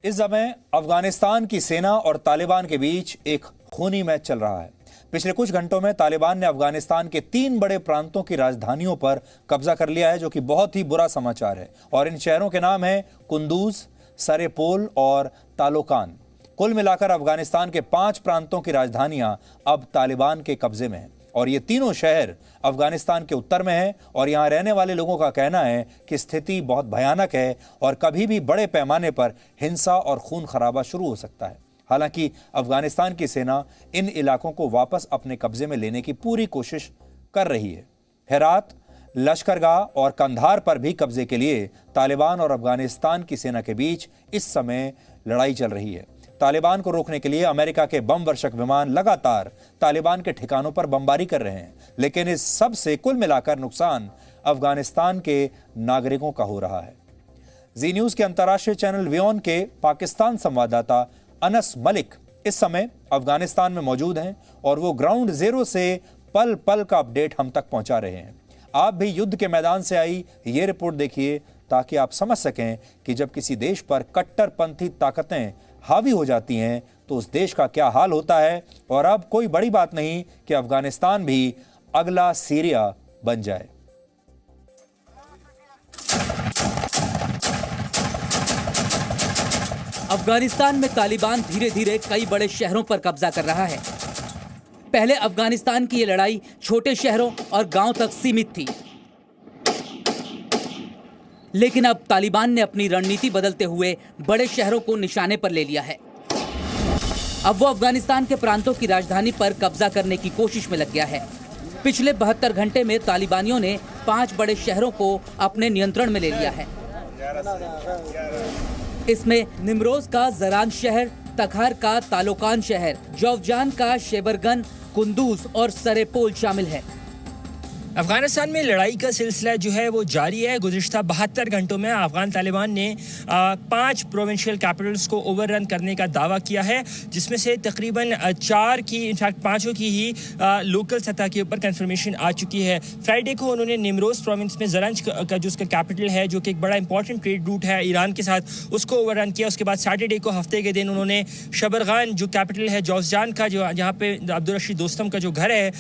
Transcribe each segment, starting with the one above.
इस समय अफगानिस्तान की सेना और तालिबान के बीच एक खूनी मैच चल रहा है। पिछले कुछ घंटों में तालिबान ने अफगानिस्तान के 3 बड़े प्रांतों की राजधानियों पर कब्जा कर लिया है, जो कि बहुत ही बुरा समाचार है। और इन शहरों के नाम हैं कुंदूज, सरेपोल और तालोकान। कुल मिलाकर अफगानिस्तान के 5 प्रांतों की राजधानियां अब तालिबान के कब्जे में हैं और ये तीनों शहर अफगानिस्तान के उत्तर में हैं। और यहां रहने वाले लोगों का कहना है कि स्थिति बहुत भयानक है और कभी भी बड़े पैमाने पर हिंसा और खून खराबा शुरू हो सकता है। हालांकि अफगानिस्तान की सेना इन इलाकों को वापस अपने कब्जे में लेने की पूरी कोशिश कर रही है। हेरात, लश्करगाह और कंधार पर भी कब्जे के लिए तालिबान और अफगानिस्तान की सेना के बीच इस समय लड़ाई चल रही है। तालिबान को रोकने के लिए अमेरिका के बम वर्षक विमान लगातार तालिबान के ठिकानों पर बमबारी कर रहे हैं, लेकिन इस सब से कुल मिलाकर नुकसान अफगानिस्तान के नागरिकों का हो रहा है। जी न्यूज के अंतर्राष्ट्रीय चैनल वियोन के पाकिस्तान संवाददाता अनस मलिक इस समय अफगानिस्तान में मौजूद हैं और वो ग्राउंड जीरो से पल पल का अपडेट हम तक पहुंचा रहे हैं। आप भी युद्ध के मैदान से आई ये रिपोर्ट देखिए ताकि आप समझ सकें कि जब किसी देश पर कट्टरपंथी ताकतें हावी हो जाती हैं तो उस देश का क्या हाल होता है। और अब कोई बड़ी बात नहीं कि अफगानिस्तान भी अगला सीरिया बन जाए। अफगानिस्तान में तालिबान धीरे धीरे कई बड़े शहरों पर कब्जा कर रहा है। पहले अफगानिस्तान की ये लड़ाई छोटे शहरों और गांव तक सीमित थी, लेकिन अब तालिबान ने अपनी रणनीति बदलते हुए बड़े शहरों को निशाने पर ले लिया है। अब वो अफगानिस्तान के प्रांतों की राजधानी पर कब्जा करने की कोशिश में लग गया है। पिछले 72 घंटे में तालिबानियों ने 5 बड़े शहरों को अपने नियंत्रण में ले लिया है। इसमें निमरोज का जरान शहर, तखार का तालोकान शहर, जौवजान का शेबरगन, कुंदूज और सरेपोल शामिल है। अफगानिस्तान में लड़ाई का सिलसिला जो है वो जारी है। गुज़िश्ता 72 घंटों में अफगान तालिबान ने 5 प्रोविंशियल कैपिटल्स को ओवररन करने का दावा किया है, जिसमें से तकरीबन 4 की, इनफैक्ट 5 की ही लोकल सतह के ऊपर कंफर्मेशन आ चुकी है। फ्राइडे को उन्होंने निमरोज प्रोविंस में जरंज का जो उसका कैपिटल है, जो कि एक बड़ा इंपॉर्टेंट ट्रेड रूट है ईरान के साथ, उसको ओवररन किया। उसके बाद सैटरडे को, हफ्ते के दिन, उन्होंने शबरगान जो कैपिटल है जौजजान का, जो जहाँ पे अब्दुल रशीद दोस्तम का जो घर है,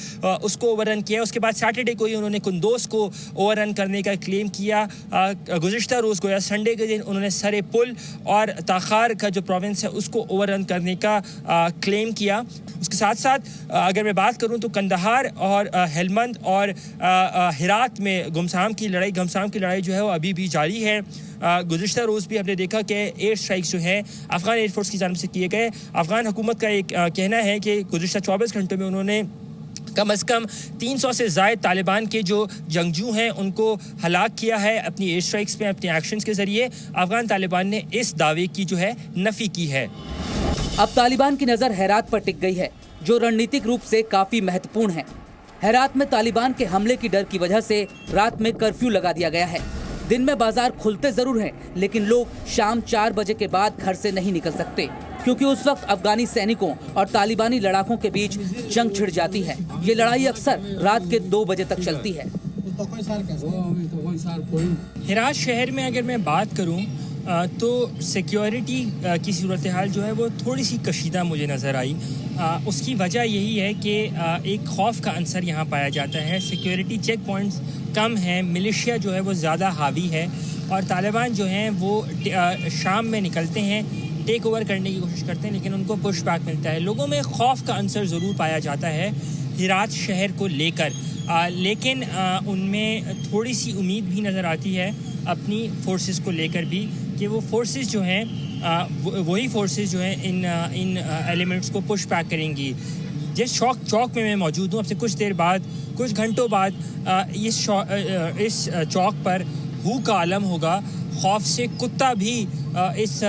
उसको ओवररन किया। उसके बाद सैटरडे को उन्होंने कुंदोज को ओवररन करने का क्लेम किया। गुज़िश्ता रोज़ गोया संडे के दिन उन्होंने सरेपुल और ताखार का जो प्रोविंस है उसको ओवररन करने का क्लेम किया। उसके साथ साथ अगर मैं बात करूं तो कंदहार और हेलमंद और हेरात में घमसान की लड़ाई जो है वो अभी भी जारी है। गुज़िश्ता रोज़ भी हमने देखा कि एयर स्ट्राइक्स जो हैं अफगान एयरफोर्स की जानिब से किए गए। अफगान हुकूमत का एक कहना है कि गुज़िश्ता 24 घंटों में उन्होंने कम से कम 300 से ज़ायद तालिबान के जो जंगजू हैं उनको हलाक किया है अपनी एयर स्ट्राइक्स में, अपने एक्शंस के ज़रिए। अफगान तालिबान ने इस दावे की जो है नफ़ी की है। अब तालिबान की नज़र हेरात पर टिक गई है, जो रणनीतिक रूप से काफ़ी महत्वपूर्ण है। हेरात में तालिबान के हमले की डर की वजह से रात में कर्फ्यू लगा दिया गया है। दिन में बाजार खुलते ज़रूर हैं, लेकिन लोग शाम 4 बजे के बाद घर से नहीं निकल सकते, क्योंकि उस वक्त अफगानी सैनिकों और तालिबानी लड़ाकों के बीच जंग छिड़ जाती है। ये लड़ाई अक्सर रात के 2 बजे तक चलती है। हेरात शहर में अगर मैं बात करूं तो सिक्योरिटी की सूरत हाल जो है वो थोड़ी सी कशीदा मुझे नज़र आई। उसकी वजह यही है कि एक खौफ का अंसर यहाँ पाया जाता है। सिक्योरिटी चेक पॉइंट्स कम हैं, मिलिशिया जो है वो ज़्यादा हावी है और तालिबान जो हैं वो शाम में निकलते हैं, टेक ओवर करने की कोशिश करते हैं, लेकिन उनको पुश बैक मिलता है। लोगों में खौफ का अंसर ज़रूर पाया जाता है हेरात शहर को लेकर, लेकिन उनमें थोड़ी सी उम्मीद भी नज़र आती है अपनी फोर्सेस को लेकर भी, कि वो फोर्सेस जो हैं वही फोर्सेस जो हैं इन एलिमेंट्स को पुश बैक करेंगी। जिस चौक में मैं मौजूद हूँ, अब से कुछ देर बाद, कुछ घंटों बाद इस चौक पर हू का आलम होगा। खौफ से कुत्ता भी इस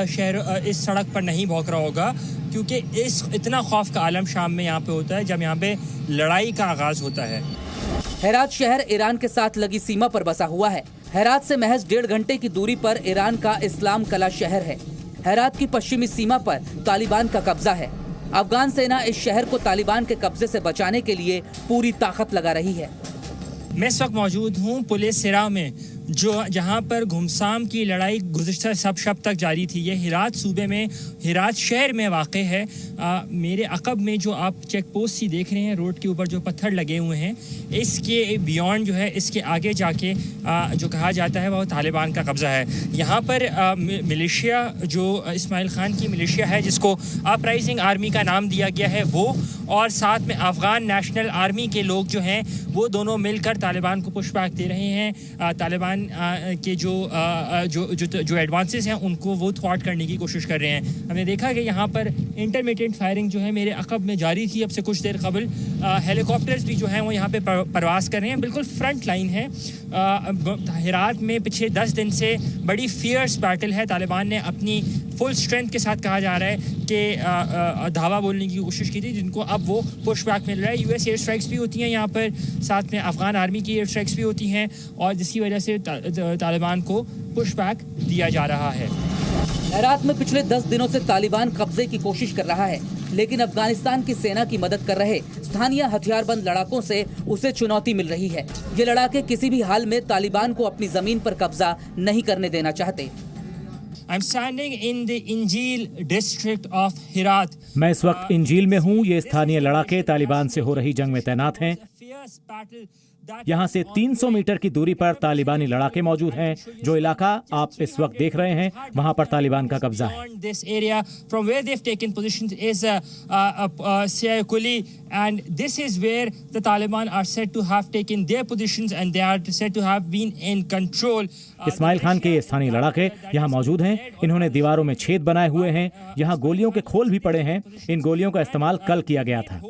सड़क पर नहीं भौंक रहा होगा, क्योंकि इतना खौफ का आलम शाम में यहाँ पे होता है जब यहाँ पे लड़ाई का आगाज होता है। हेरात शहर ईरान के साथ लगी सीमा पर बसा हुआ है। हेरात से महज 1.5 घंटे की दूरी पर ईरान का इस्लाम कला शहर है। हेरात की पश्चिमी सीमा पर तालिबान का कब्जा है। अफगान सेना इस शहर को तालिबान के कब्जे से बचाने के लिए पूरी ताकत लगा रही है। मैं इस वक्त मौजूद हूँ पुलिस सिरा में, जहां पर घुमसाम की लड़ाई गुज़िश्ता शब तक जारी थी। ये हिरात सूबे में हिरात शहर में वाक़े है। मेरे अक़ब में जो आप चेक पोस्ट ही देख रहे हैं, रोड के ऊपर जो पत्थर लगे हुए हैं, इसके बियॉन्ड जो है, इसके आगे जाके जो कहा जाता है वो तालिबान का कब्ज़ा है। यहाँ पर मिलिशिया जो इस्माइल ख़ान की मिलिशिया है, जिसको अपराइजिंग आर्मी का नाम दिया गया है, वो और साथ में अफ़गान नेशनल आर्मी के लोग जो हैं वो दोनों मिलकर तालिबान को पुशबैक दे रहे हैं। तालिबान के जो एडवांसेस हैं उनको वो थ्वाट करने की कोशिश कर रहे हैं। हमने देखा कि यहाँ पर इंटरमिटेंट फायरिंग जो है मेरे अक़ब में जारी थी अब से कुछ देर कबल। हेलीकॉप्टर्स भी जो हैं वो यहाँ पे परवाज़ कर रहे हैं। बिल्कुल फ्रंट लाइन है। हिरात में पिछले 10 दिन से बड़ी फियर्स बैटल है। तालिबान ने अपनी फुल स्ट्रेंथ के साथ, कहा जा रहा है कि धावा बोलने की कोशिश की थी, जिनको अब वो पुशबैक मिल रहा है। यूएस एयर स्ट्राइक्स भी होती हैं यहाँ पर, साथ में अफगान आर्मी की एयर स्ट्राइक्स भी होती हैं, और जिसकी वजह से तालिबान को पुशबैक दिया जा रहा है। हेरात में पिछले 10 दिनों से तालिबान कब्जे की कोशिश कर रहा है, लेकिन अफगानिस्तान की सेना की मदद कर रहे स्थानीय हथियारबंद लड़ाकों से उसे चुनौती मिल रही है। ये लड़ाके किसी भी हाल में तालिबान को अपनी जमीन पर कब्जा नहीं करने देना चाहते। I'm standing in the इंजील district of Herat. मैं इस वक्त इंजील में हूँ। ये स्थानीय लड़ाके तालिबान से हो रही जंग में तैनात हैं। यहाँ से 300 मीटर की दूरी पर तालिबानी लड़ाके मौजूद हैं। जो इलाका आप इस वक्त देख रहे हैं, वहाँ पर तालिबान का कब्जा है। This area from where they've taken positions is Siakuli, and this is where the Taliban are said to have taken their positions, and they are said to have been in control. Ismail Khan के स्थानीय लड़ाके यहाँ मौजूद हैं। इन्होंने दीवारों में छेद बनाए हुए हैं। यहाँ गोलियों के खोल भी पड़े हैं। इन गोलियों का इस्तेमाल कल किया गया था।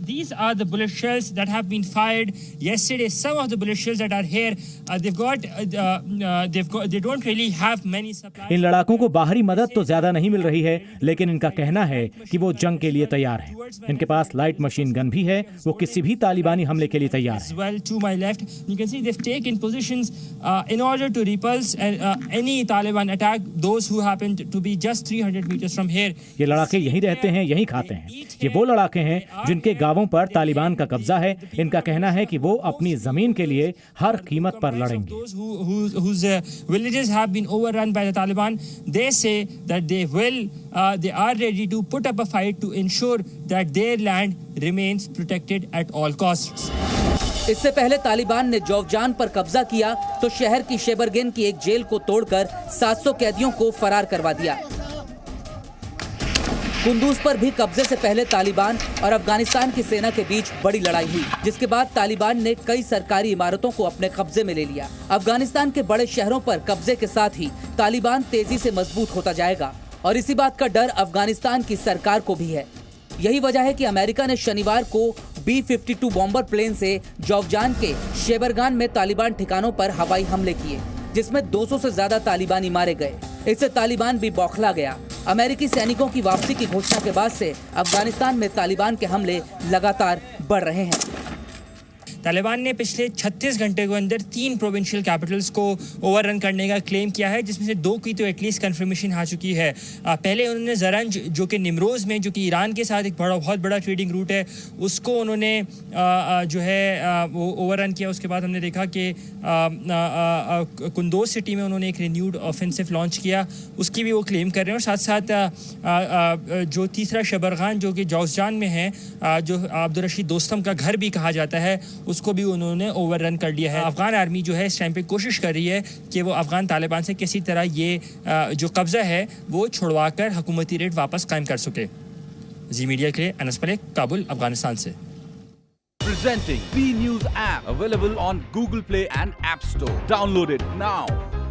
These are the bullet shells that have been fired yesterday. Some of the bullet shells that are here, they don't really have many supplies. इन लड़ाकों को बाहरी मदद तो ज्यादा नहीं मिल रही है, लेकिन इनका कहना है कि वो जंग के लिए तैयार हैं। इनके पास लाइट मशीन गन भी है। वो किसी भी तालिबानी हमले के लिए तैयार हैं। Well, to my left, you can see they've taken positions in order to repulse any Taliban attack. Those who happen to be just 300 meters from here. ये लड़ाके यहीं रहते हैं, यहीं खाते हैं। ये वो लड़ाके हैं जिनके गांवों पर तालिबान का कब्जा है। इनका कहना है कि वो अपनी जमीन के लिए हर कीमत पर लड़ेंगे। Those whose villages have been overrun by the Taliban, they say that they are ready to put up a fight to ensure that their land remains protected at all costs. इससे पहले तालिबान ने जौजान पर कब्जा किया तो शहर की शेबरगेन की एक जेल को तोड़कर 700 कैदियों को फरार करवा दिया। कुंदूज पर भी कब्जे से पहले तालिबान और अफगानिस्तान की सेना के बीच बड़ी लड़ाई हुई, जिसके बाद तालिबान ने कई सरकारी इमारतों को अपने कब्जे में ले लिया। अफगानिस्तान के बड़े शहरों पर कब्जे के साथ ही तालिबान तेजी से मजबूत होता जाएगा, और इसी बात का डर अफगानिस्तान की सरकार को भी है। यही वजह है कि अमेरिका ने शनिवार को B-52 बॉम्बर प्लेन से जौजान के शेबरगान में तालिबान ठिकानों पर हवाई हमले किए, जिसमें 200 से ज्यादा तालिबानी मारे गए। इससे तालिबान भी बौखला गया। अमेरिकी सैनिकों की वापसी की घोषणा के बाद से अफगानिस्तान में तालिबान के हमले लगातार बढ़ रहे हैं। तालिबान ने पिछले 36 घंटे के अंदर 3 प्रोविंशियल कैपिटल्स को ओवररन करने का क्लेम किया है, जिसमें से 2 की तो एटलीस्ट कंफर्मेशन आ चुकी है। पहले उन्होंने ज़रंज, जो कि निमरोज़ में, जो कि ईरान के साथ एक बहुत बड़ा ट्रेडिंग रूट है, उसको उन्होंने जो है वो ओवररन किया। उसके बाद हमने देखा कि कुंदोज सिटी में उन्होंने एक रिन्यूड ऑफेंसिव लॉन्च किया, उसकी भी वो क्लेम कर रहे हैं। और साथ साथ जो तीसरा शेबरगान जो कि जौजान में है, जो अब्दुल रशीद दोस्तम का घर भी कहा जाता है, उसको भी उन्होंने ओवररन कर लिया है। अफगान आर्मी जो है इस टाइम पे कोशिश कर रही है कि वो अफगान तालिबान से किसी तरह ये जो कब्जा है वो छुड़वाकर हुकूमती रेट वापस कायम कर सके। जी मीडिया के लिए अनस मलिक, काबुल, अफगानिस्तान से। Presenting B News app available on Google Play and App Store. Download it now.